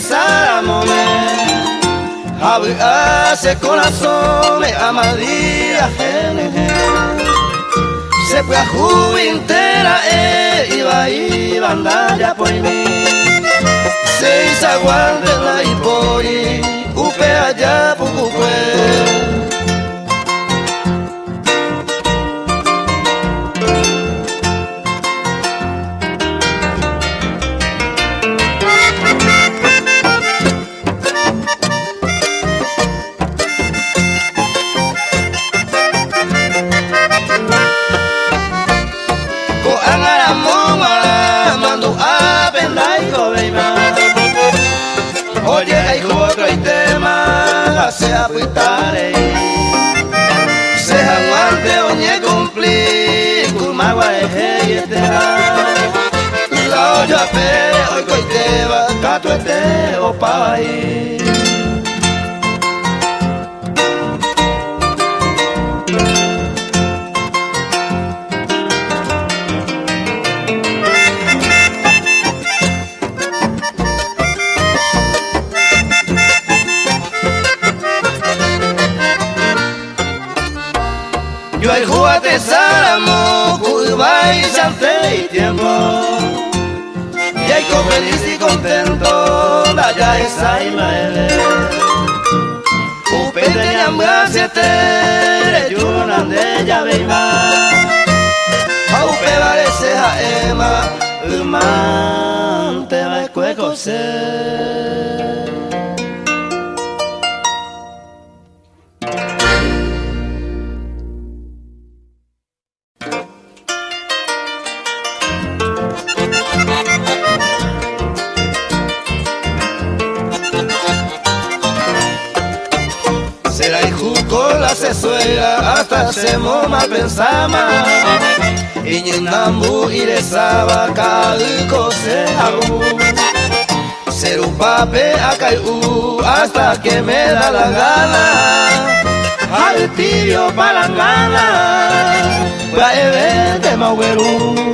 saramone Habu hace corazón amadía se fue a Juintera iba a andar ya por mí se hizo aguante la hipori upe allá pucucue Oye, hay otro tema, se apuitare se aguante, oye, cumplir, kumagua eje y la olla pere, hoy coiteba, cato este, opa ahí. Yo hay juguete Saramo, Cuba y Sante y tiempo y hay con feliz y contento, la ya esa imaele Upete nyambra siete, yunan de ya beima Upe vale seja ema, te va cueco se será hijo con la sesuela hasta se moma pensama y nyinambu iresaba calco se abu ser un pape acaiu hasta que me da la gana al tibio palangana va de maueru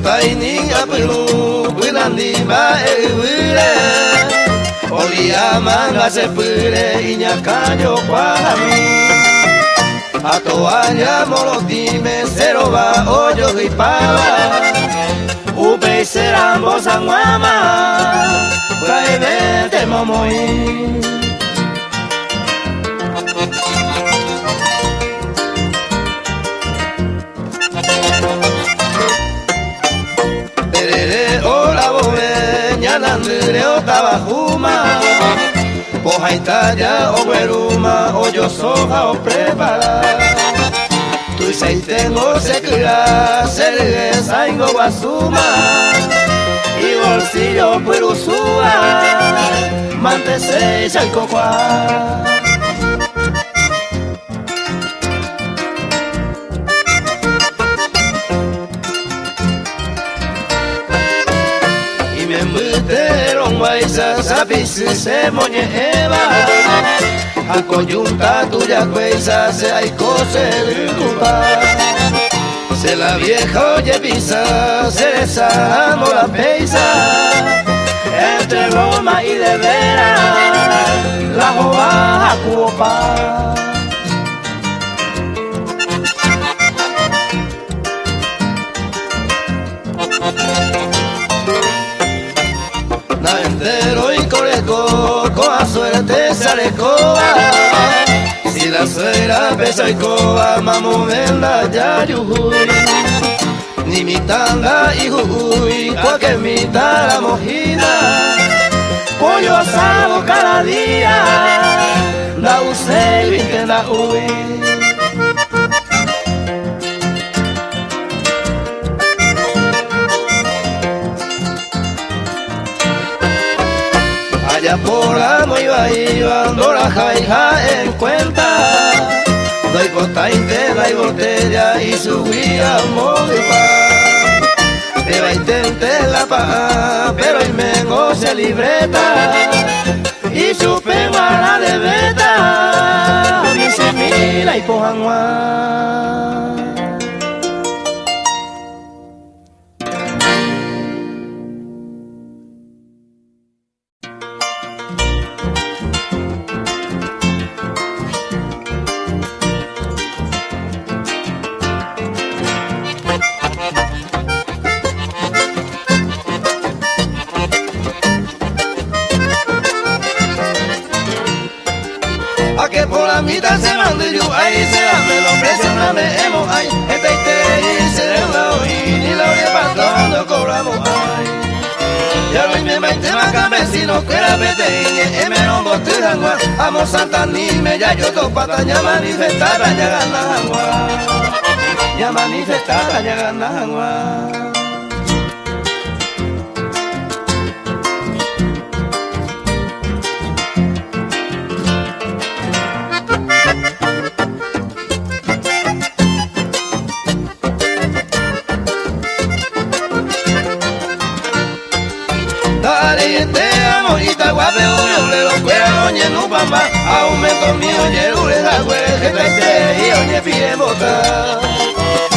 Taini apelu bulandi ba ewire Olia manga se pure inya kanyo kwa mi Atoanya molotime seroba oyo hipaba Upe serambo sangwama Praevete momoi Nandure o tabajuma Pojaitaya o gueruma O yo soja o prepara Tu seitengo se cura Serguesa ingo guasuma Y bolsillo puerusua Mantese chalcoqua Sapisi se moñe eva a coyunta tuya cuesa se hay cose culpa se la vieja oye pisa se desamo la peisa entre broma y de veras la joa a cuopa entero y coleco, con la suerte sale coa. Si la suegra pesa y coa, mamo venda ya yujuy. Ni mi tanga y jujuy, cualquier mitad la mojina. Pollo asado cada día, da usted y viste da uy. Allá por la iba, no la jaija en cuenta. Doy costa intera y botella y subí a Modipa. Te va a intentar la paja, pero el mengo se libreta. Y supe mala de beta, dice mi la ipohanwa. Que por la mitad se mande yo ahí se dame los precios no me hemos ahí esta y se de la oí ni la orilla patrón no cobramos ahí ya lo me maite más campesino que la peteñe en menos botiran guas amo santa ni me ya yo dos patas ya manifestar ya ganan guas ya manifestar ya ganan guas. Oye, no pamba, aumento mío, oye, la güey, que traiste y oye, pide bota.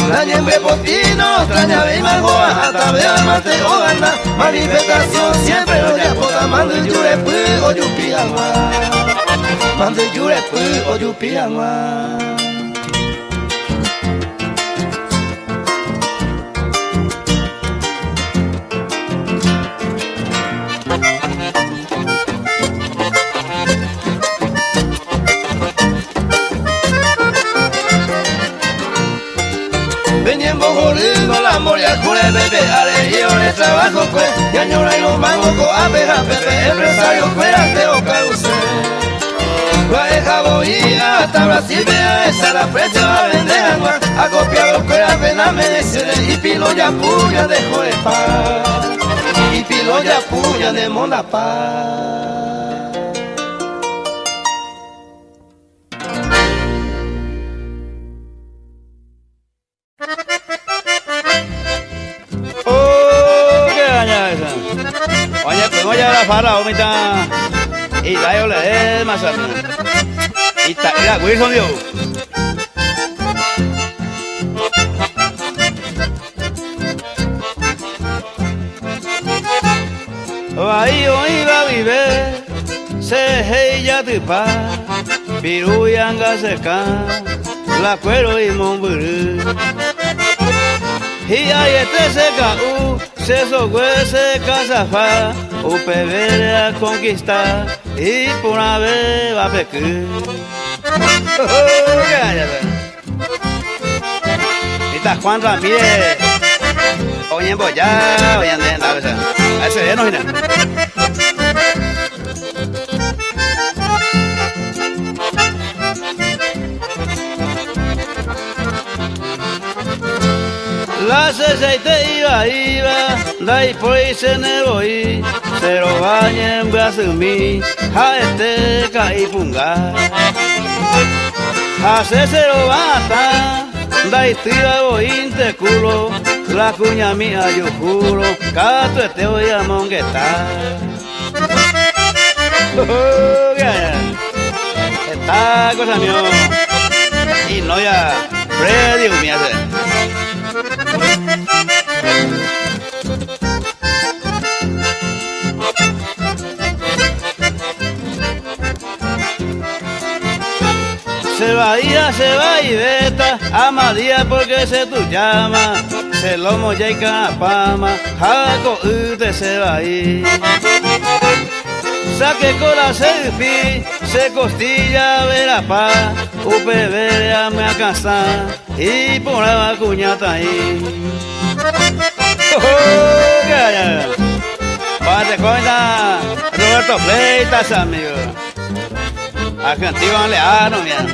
La nieve potino, traña ve y magoa, hasta veo el mate o gana. Manifestación siempre lo ya poda, mando el yurepu o yupiagua. Mando el yurepu o yupiagua. Jodido la moria cure bebé alegría de trabajo pues y añora y los mangos coapeja pepe empresario fuera o carusel Guaeja voy hasta Brasil vea esa la precio a vender agua a copiar los fuera pena merecer y pilo ya puya de joepa y pilo ya puya de monapá. Para omita y la yo le más y ta mira Wilson dio ahí iba vive se ella de pa piruyanga seca la cuero y monburu y ahí seca se sogüe se casafa UPV a conquistar y por una vez va a pecar. Está Juan Ramírez, oye en Boyá, oye en la vez, a ese no viene. La aceite iba, dai por ahí se nevoí, se lo baña en Brasil, a este caí punga. A se lo bata, dai tira voy te culo, la cuña mía yo juro, cato este voy a monguetar. Esta cosa mío, y no ya, Freddy me hace. Se va y veta, amadía porque se tu llama, se lo molla y capama, jaco ute se va y. Saque cola se costilla vera pa, UPV me alcanza y por la vacuñata ahí. Pate cuenta, Roberto Fleitas, amigo. Argentino Leano, mira.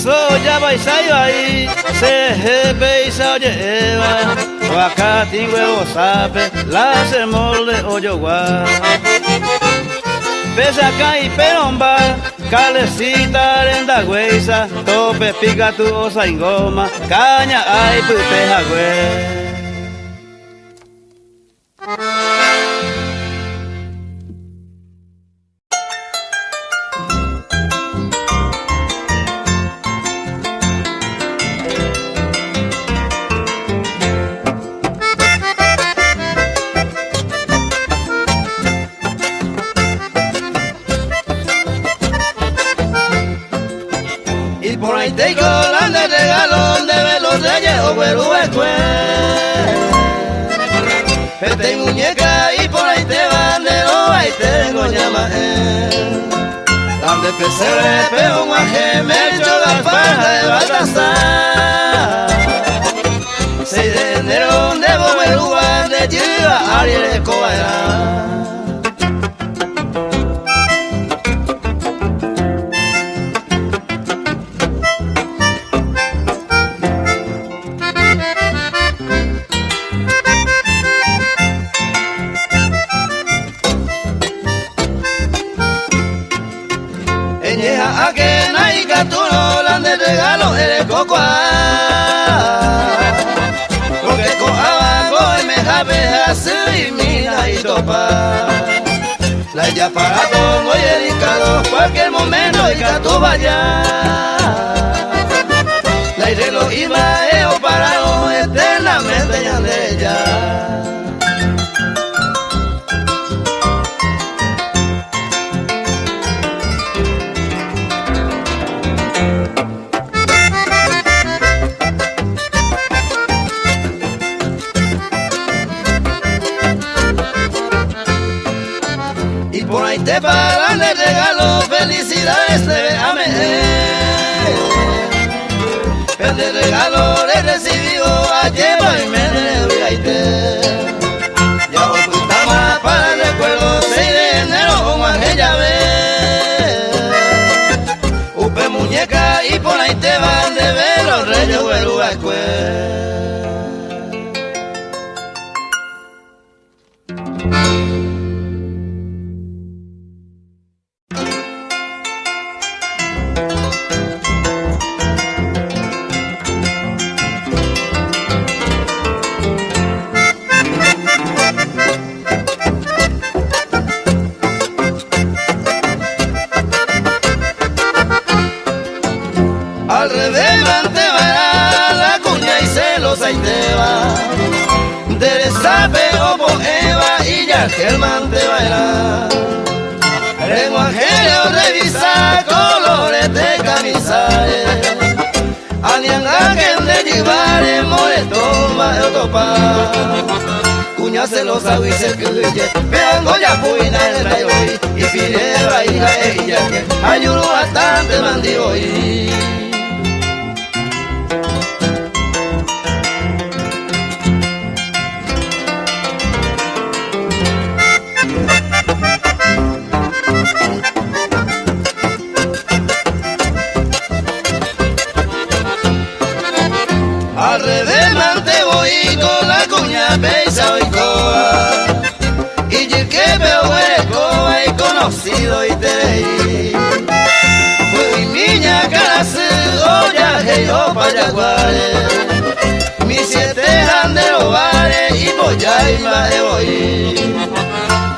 Soya baisayo ahí, se jepe y se lleva, wakati huevo sabe, la se molde oyogua. Pesa acá y peromba, calecita renda huesa, tope pica tu osa en goma, caña ay puteja güey. Y por ahí te colan de regalo de los reyes o güeruecue. Pete y muñeca y por ahí te van de loba y te llama Ande pesebre, pego guaje, melcho, gafaja de Baltasar. 6 de enero de Boberúa, de Chiva, Ariel Escobar. A que naica tú no la de regalo eres cocoa. Porque coaba y me jabe así y mira y topa. La ella para todo y dedicado cualquier momento y que tú vayas. La iré lo iba o parado eternamente ya de ella. Por ahí te pagan el regalo, felicidades te amé. El de regalo le recibió a lleva y me debe a ite. Ya lo puntaba para el recuerdo, 6 de enero como aquella vez. Upe muñeca y por ahí te van de ver los reyes güeruacue. Al revés te va la cuña y celosa y te va. Derezape o poeva y ya Germán te baila. Lenguajero revisa colores de camisales. Anianga que de llevar molesto más de topa. Cuña celosa y se cuye. Veango ya puina el rayo y pide la hija ella que ayuno bastante mandió hoy. Al revés te voy con la cuña beisa y coa. Y yo que veo coa y conocido y te leí. Fui niña caracú, olla que yo payaguare. Mis 7 janderos bares y polla y más de voy.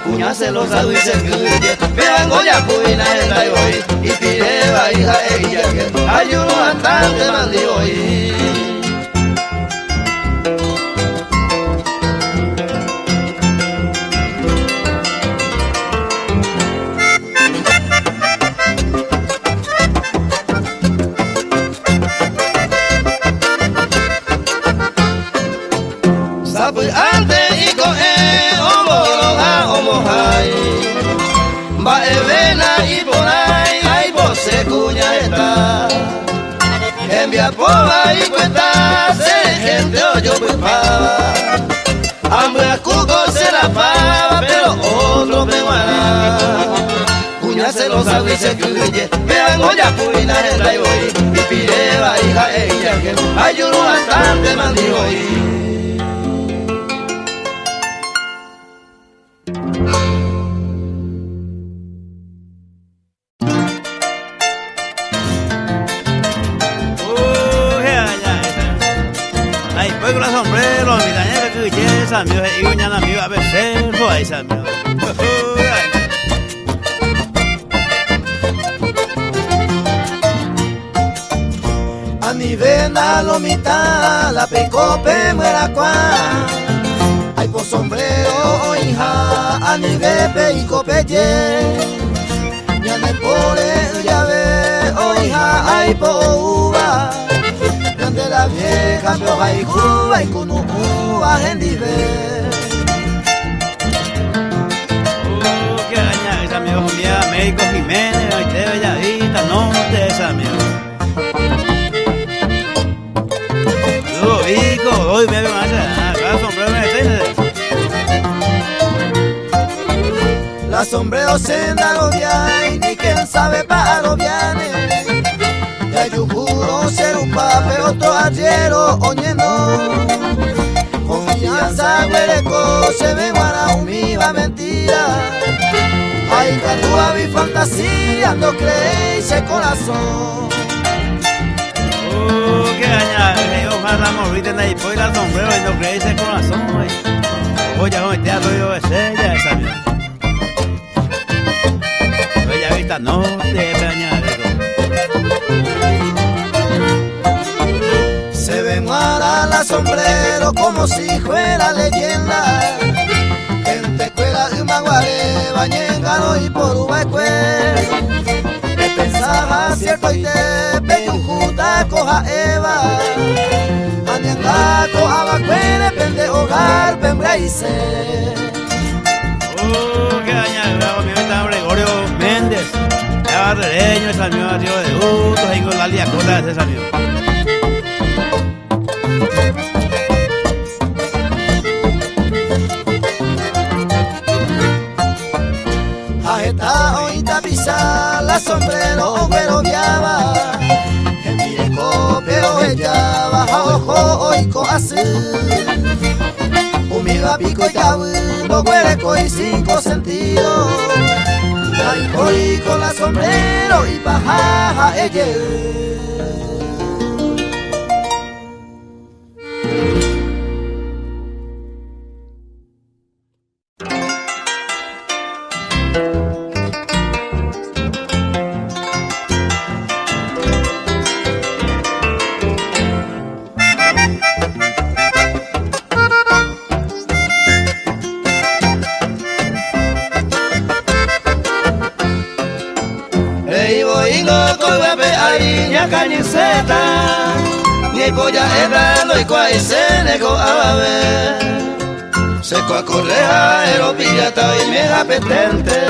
Cuña celosa y se cuye, veango ya puina el rayo y pide la hija ella que ayuno bastante mandió hoy. Antes y coge homologa homojai. Va evena y por ahí hay voce cuña está. Envía poba y cuenta se gente oyo pipaba. Hambre a cuco se la pava pero otro peguará. Cuña celosa y se cuye. Vean olla puina el rayo y pide la hija ella que ayuno bastante mandió hoy. Ahí pues con los sombreros, mi dañera que ye samio y uñana mi va a ser boy samio. A mi vena lo mitad la pecope muera cuan. Hay por sombrero hija a mi bebe y copeye. Ya me pone ya ve oh hija hay por uva. De la vieja me hay cuba y con uva gendive. Que aña esa amigo mía México Jiménez hoy te bellavita no te esa amigo. Vico, hoy me veo más acá sombrero me tiene. La sombrero senda lo viene, ni quien sabe para lo viene. Ya yo juro ser un papel, otro ayer oyendo. Confianza, hueleco, se ve guara un viva mentira. Ay, que tú a mi fantasía, no creéis el corazón. Que aña, yo ojalá morir en ahí, pues la sombrero y no creéis el corazón. Oye, hoy te arroyo de sella esa mía. Bella vista no te añade. Se ven ahora la sombrero como si fuera leyenda. Gente escuela de Maguare, Bañengano y por Ubaecue. Me pensaba cierto y te peñujuta coja Eva. Anianga coja Bacue, depende hogar, pembra y se. Que añade, mi venta Gregorio Méndez. Ya barrereño, esa mío, arriba de Uto, tengo la liacota de esa mío. Ajeta hoy tapizar la sombrero güero viaba. En mireco pero ella baja ojo hoy coasí. Humiga pico y cabundo güereco y cinco sentidos. Ay hoy con la sombrero y baja ella. Cañiceta, ni polla errando y cuay se negó a ver. Seco a correja, eropillata y me apetente.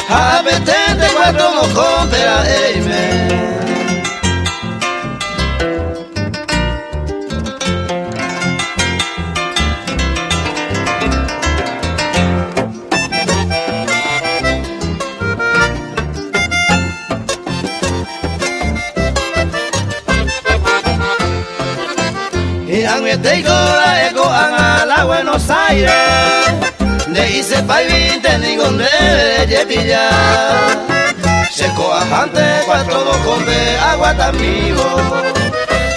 Apetente cuatro mojón, pero eime. Te la eco a la Buenos Aires, de hice pa' y vinte ni con de pillar. Seco ajante, cuatro dos con agua tamigo.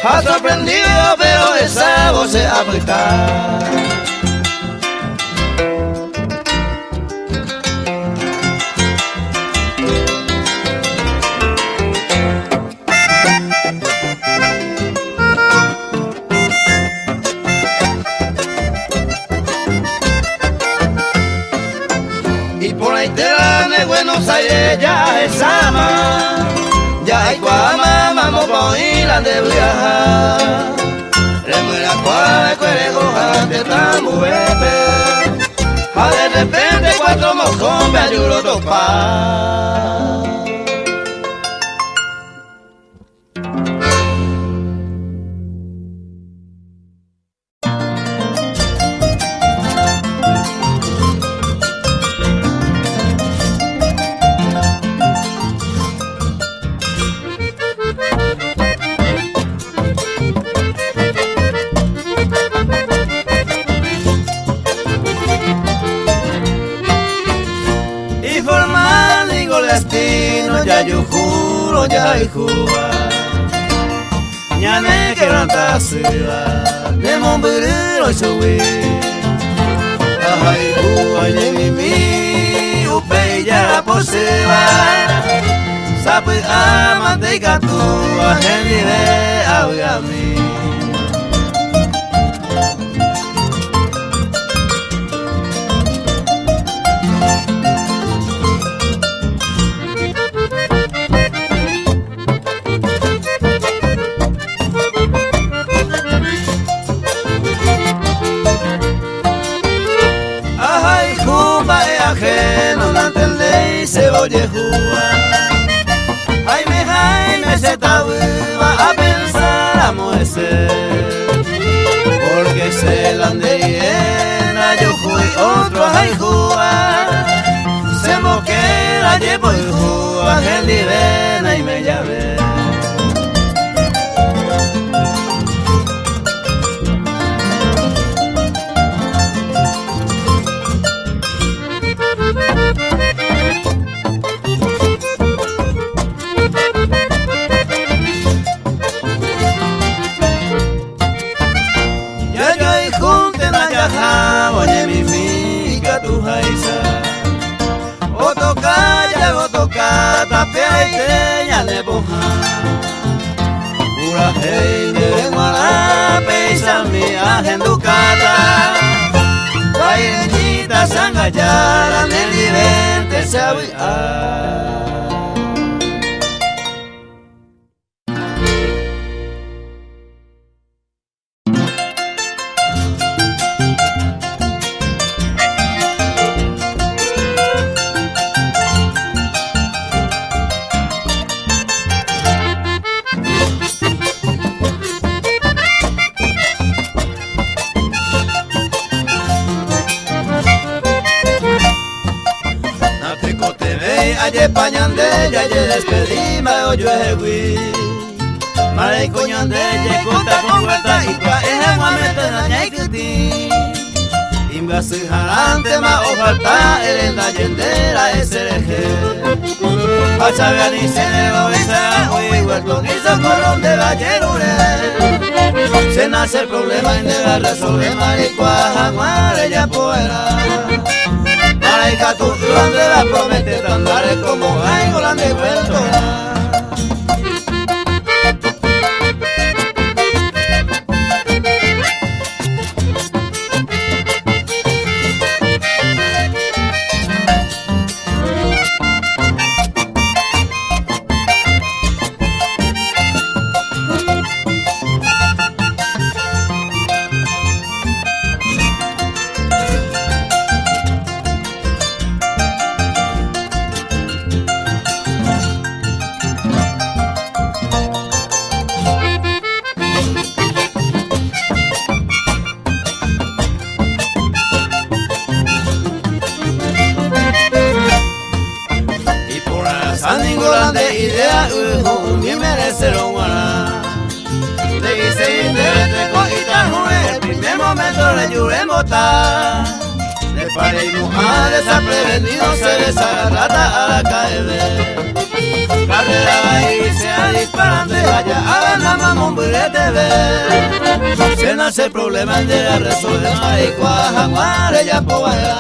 Ha sorprendido, pero esa voz se aprieta. Buenos Aires ya es ama, ya hay cuama, vamos por Isla de viajar. Remuera cual, cuere coja, de tambuete. A de repente cuatro mojón, me ayudo a topar. Ya yo juro ya hay Cuba, ya me quebrantaste. de Monburu Suwi. Ahai kuaye mimi upeya poseba. Sapu amante katu ahendive awiami. Se oye jugar. Jaime se tabuba a pensar a Moisés, porque se la ande llena yo fui otro a jugar. Se moquera llevo y jugar el divena y me llave. Oye mi tu jaisa otoka tapia y teña le boja pura gente mala pesa mi agenducata guayenita sangayara nel divente sabe aye pañande ya ye despedima oyo ewi mare coñande ye conta con vuelta y pa eje guamete na ñaikuti imba se jarante ma o falta erenda yendera esereje pachabe ni se lo esa oi huerto ni socorro de la yerure se nace el problema y nega resolver maricua jaguare ya poera Maraika tu donde la promete andare como hay golande vuelto. Idea ni merecieron guaná. Le hice interés con Itajue, el primer momento le lloré motar. Le paré y a desaprevenido se desagarrata a la KV. Carrera y sea disparante, allá a ganar mamón burete ver. Se nace el problema de la resolver y cuajaguare ya poaya.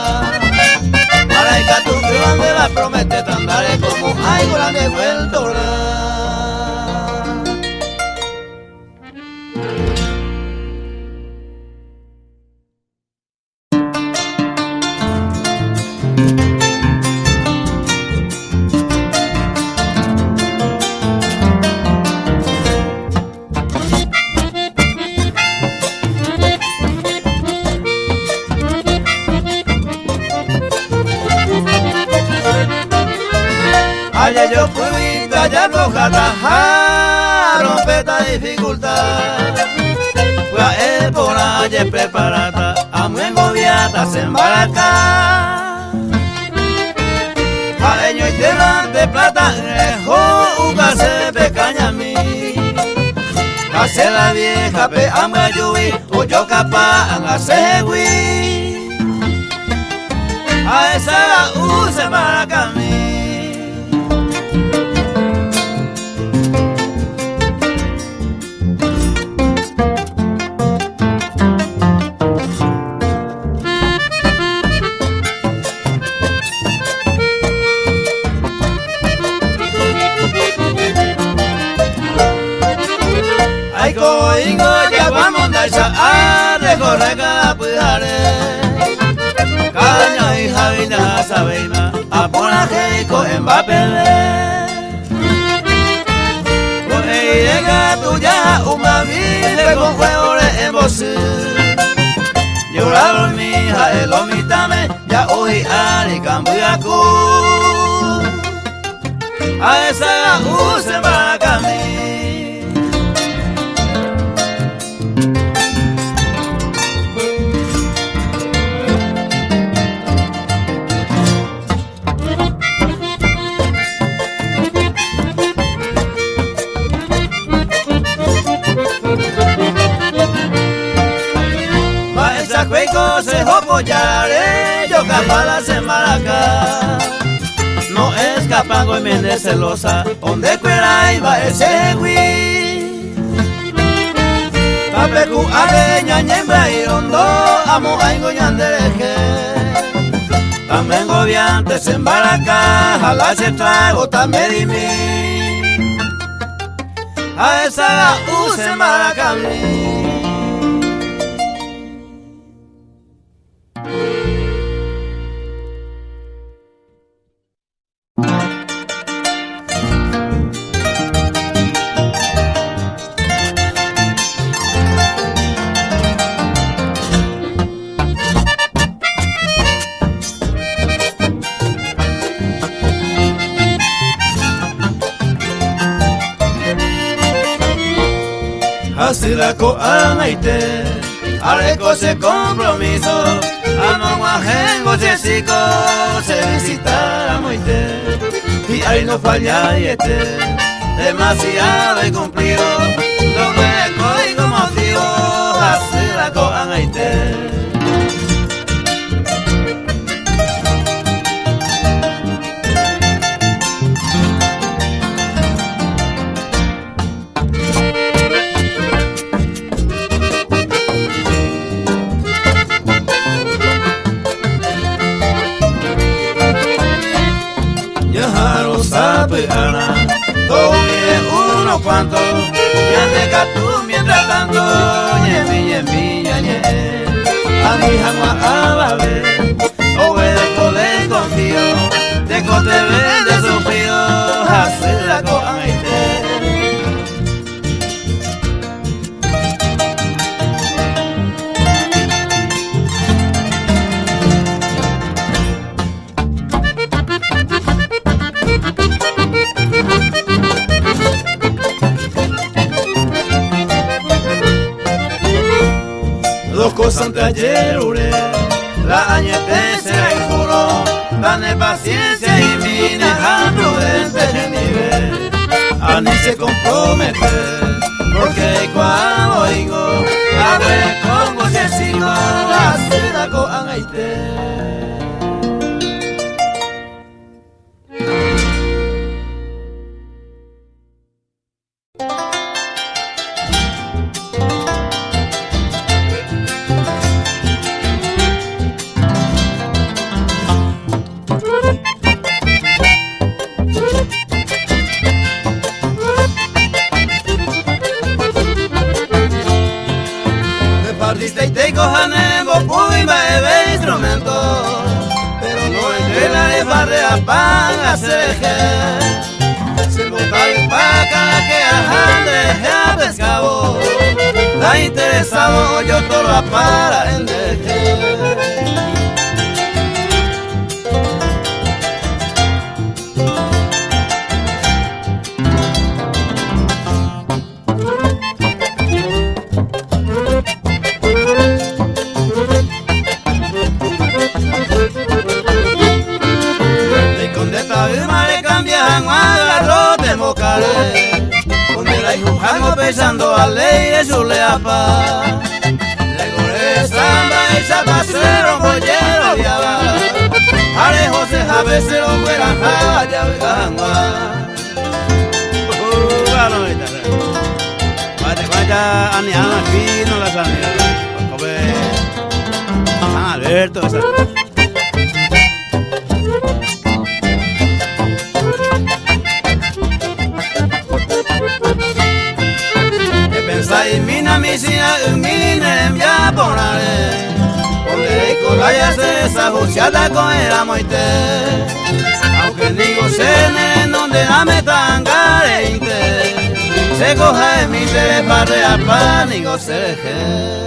Maraika tu donde la promete andare como hay grande vuelto Ayer yo fui allá atajar, rompe esta dificultad. Fue a época ayer preparada, a muy engobiata se embaraca. Pareño y delante plata, dejó un case pecaña a mí. Hace la vieja pe amba yubi, o yo capaz hace hui. A esa la use para camino. esa recorre capujare caña y javina sabina apona heiko en papele con ella tuya una vida con huevos en voz lloraron mi hija el omitame ya hoy ari cambuyaku a esa use para camino. Se jopoyare, yo capala se maraca. No escapango y mene celosa, donde cuera iba ese güey. Papecu adeña ñembra y rondo, amo aingo ñandereje. También gobiantes en baraca, jala se trago también di mí. A esa use maracamí. Así la coanaite, areco se compromiso, amaguajengo se sico, se visita a moite, y ahí no falla y demasiado he cumplido, lo hueco y como tío, así la coanaite. Unos cuantos, ya te catú mientras tanto, ñemi, ñe. A mi jangua a babe, o de poder confío, de cote vende sufrido, hacer la coaite. Dos cosas ante ayer ure, la añete será el juro, dame paciencia y mina prudente de nivel, a ni se compromete, porque cuando oigo, abre como se sigo, hace la coanaite. Y te cojanemo, puy, bebe instrumento, pero no entre la de barrea pan a ceje. Se bota el paca que ajande a pescado, está interesado yo todo a para en deje. Pensando a ley de su leapa, le gore samba y zapacero mollero viaba, arejo se jabe se lo fuera jaya vegangua. Vaya aniana aquí no la sanidad, joven San Alberto esa. Y mina misina, mina vaya a ser esa juciata con el amoite. Aunque digo cene donde dame tan gareinte, se coja en mi interés para real pan y goceje.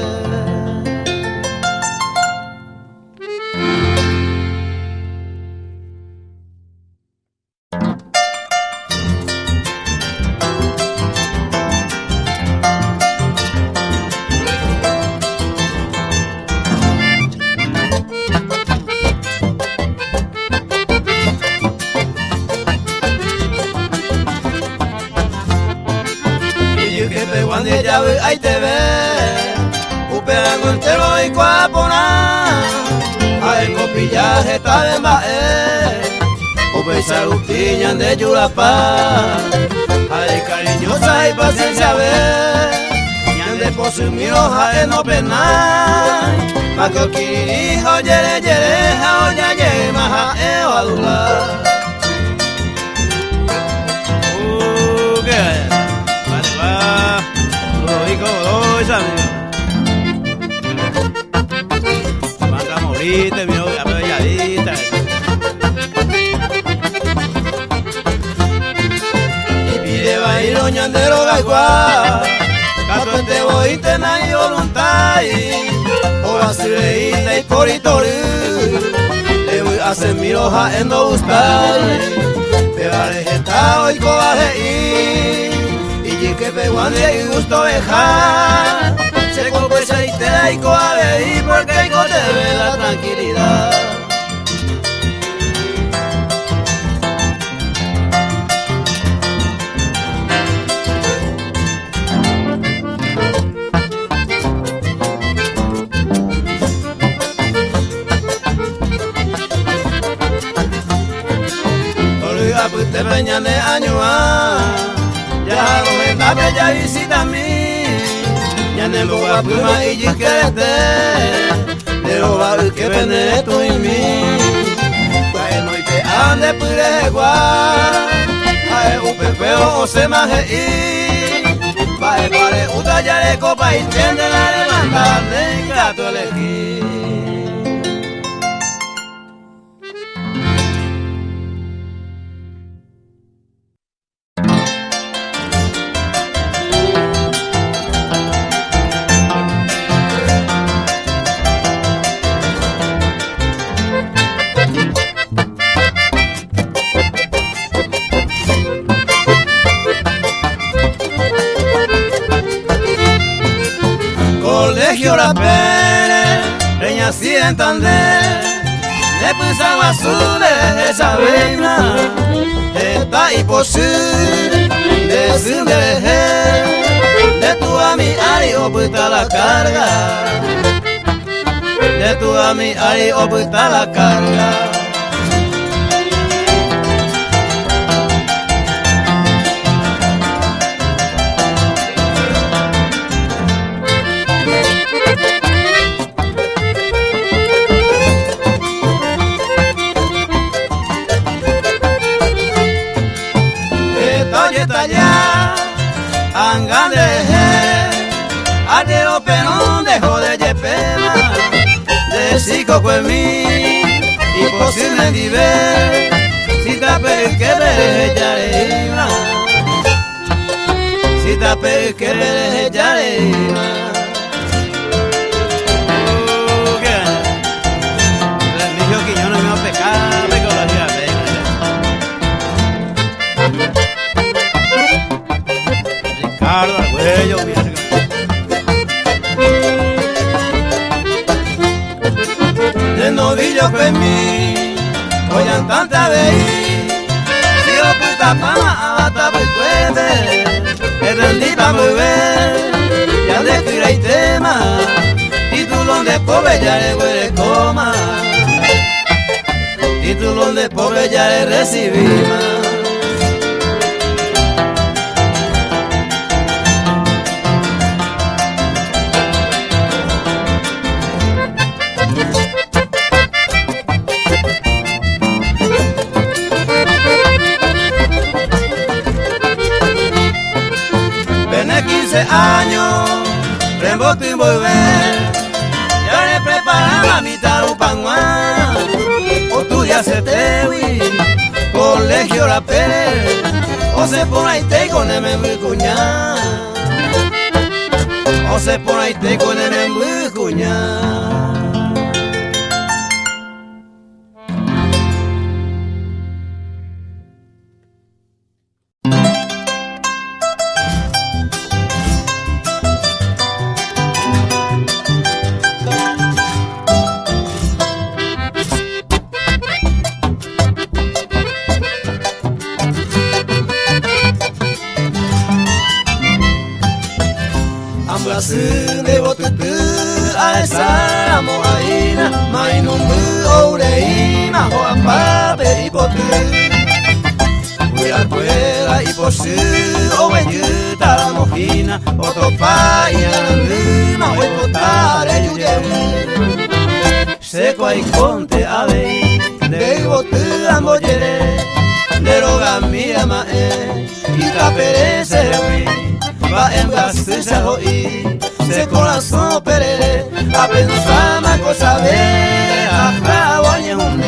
Ahí te ve, uperango entero y cuapona, a el copillaje está de mae, o pensar upiñan de yurapá, ay cariñosa y paciencia ve, ñan de posumir hoja en no penal, ma que okirijo yere yere, jaoña ye maja eo adula. Manga morite, mi hoja belladita. Y pide bailo ñandero gaigua, gato te voy tena y voluntad, o basileita y poritori, le voy a hacer mi hoja en no gustar, pegaré gestado y cobaje y que peguande y gusto dejar, se compesa y te da y coabe y porque hay que te ve la tranquilidad. Oiga, pues te peñan de año ya la bella visita a mí, ya no lo va a prima y jiquete, pero va a ver que vende tú y mí. Bueno y te ande pire igual, a un pepeo o se maje y, va a pare uta ya de copa y tiende la levantar de gato elegir. Colegio La Pérez, Reña Santander, de Pisa Guasule, esa reina, está imposible de Sindereje, de tu a mi ari opuesta la carga, de tu a mi ari opuesta la carga. Adeo penón dejo de yepema, de sico pues mí, imposible viver, si te apegues que veres echaré ima, si te apegues que veres echaré ima. El niño que yo no me voy a pecar, me conocía bien. Ricardo Arguello, mira. De novillo que en mí, oigan tanta vez, si yo puta pama, abata por cuete, que rendí pa' volver, ya de tira y tema, título de pobre ya le huele coma, título de pobre ya le recibí más. Tiene 15 años, remboto y volver, ya le preparaba mi tarupan ya se te vi, colegio la pere, o se por ahí te con el cuñá, o se por ahí te con el cuñá. De botutu a esa moaina, mainumbu oureima, hoapa peripotu. Cuela cuela y posu, oveyuta la mojina, otopaya nanduma, huecotare yuyeu. Seco hay conte avei, de botu amboyere, de rogamia mae, y taperese hui. Va en base hoy, se corazón perere, a pensar más cosa de a baño un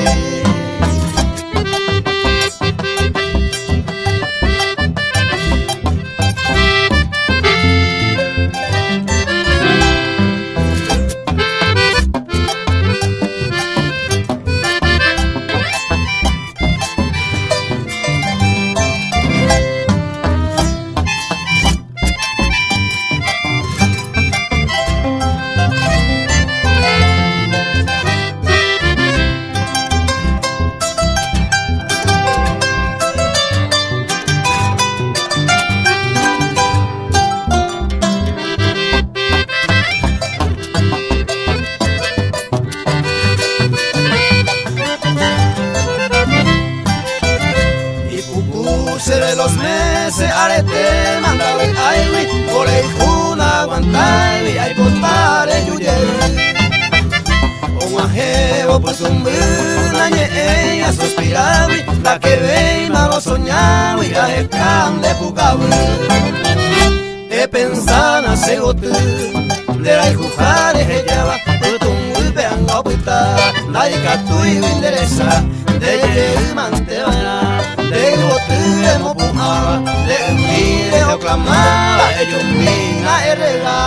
arete mandawi aiwi boleh kuna wantai ai potare yuje un ajeo por tumbuna ella suspirawi la que ve malo soñawi a escande pugawi e pensana se gotu de la jufare ella va tumbui peanga puta la ikatu interesa de mante vara de gotu mo puha de mire o clamaba ellos mina errega.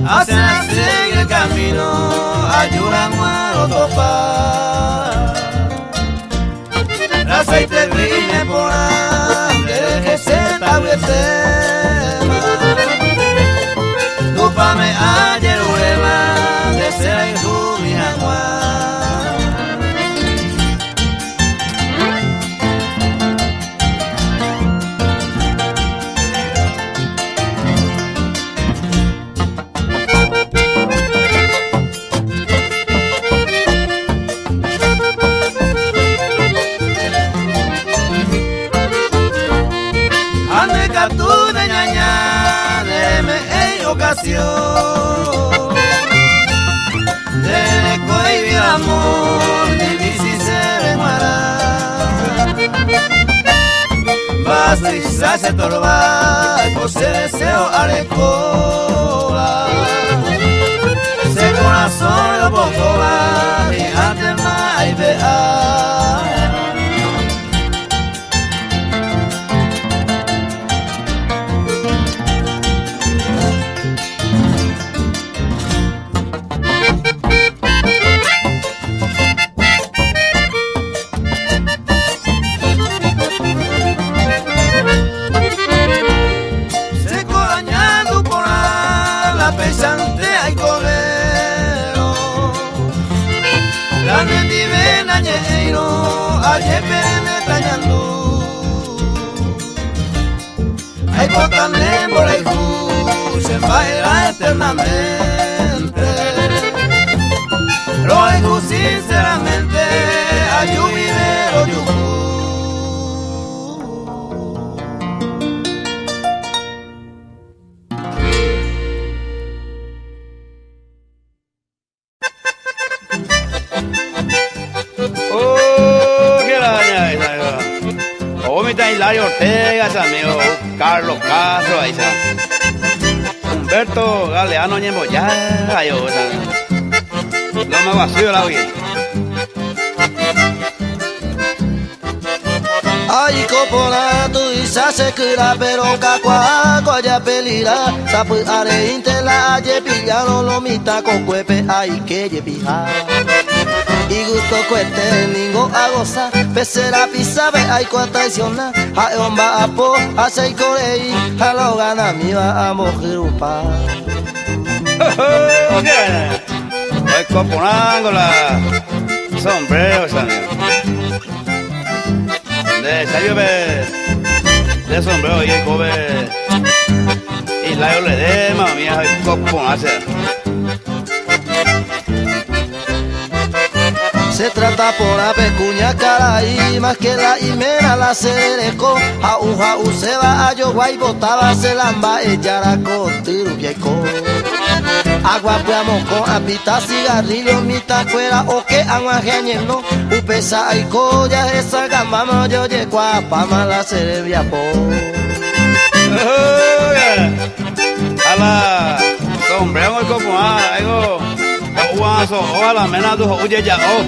Hacen el camino, ayudan a topar. El aceite brilla por hambre que se establece. Dúpame ayer urema de ser hijo mi agua. Tú de ñaña, deme en ocasión de cohibir amor, difícil se remuera. Basta y se hace torba, por ese deseo arecola. Ese corazón lo poco va, y antes más hay vea. Ay, también por el se baila eternamente. Pero hay sinceramente ayuminero yuhu. Oh, qué araña esa. Oh, mi está Hilario Ortega, amigo Carlos Castro, ahí está. Humberto Galeano Ñemboyá, ahí está. No me vacío la vida. Ay, copona, tu isa se cura, pero cacua, coya pelira, sapu are intela, aye pillano, lo mita con cuepe, ay, que ye pija. Y gusto cueste, ningo a goza, pecera pisabe, ay, cua traiciona, a homba apo, a sei corei, a lo gana mi va a mojer upa. Voy componando la sombrero, amigo. De salió de sombrero y el cobre y la le de mamá mía el copo hacer. Se trata por la pecuña cara y más que la imena la cereco a un se va a yo guay botaba se lamba ella con tiro viejo. Agua puamos con apita cigarrillo mitad fuera o que agua geniendo upesa y colla esa gamba no yo llego a pama la cerebria po. A la sombrero el copo algo guaso o a la mena du oye ya o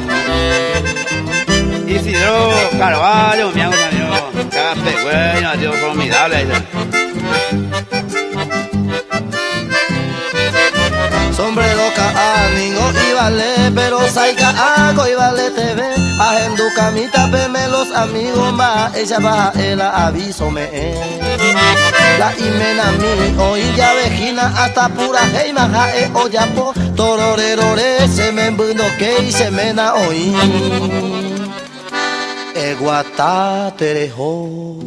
Isidro Carvalho mi amigo cate bueno Dios formidable. Sombrero ka ningo y vale, pero saika algo y vale TV. Agendu camita peme los amigos más, ella baja el aviso me. La imena mi hoy ya vejina hasta pura hey maja e oyapo tororerore se me embundo que y se mena hoy. Eguata terejo.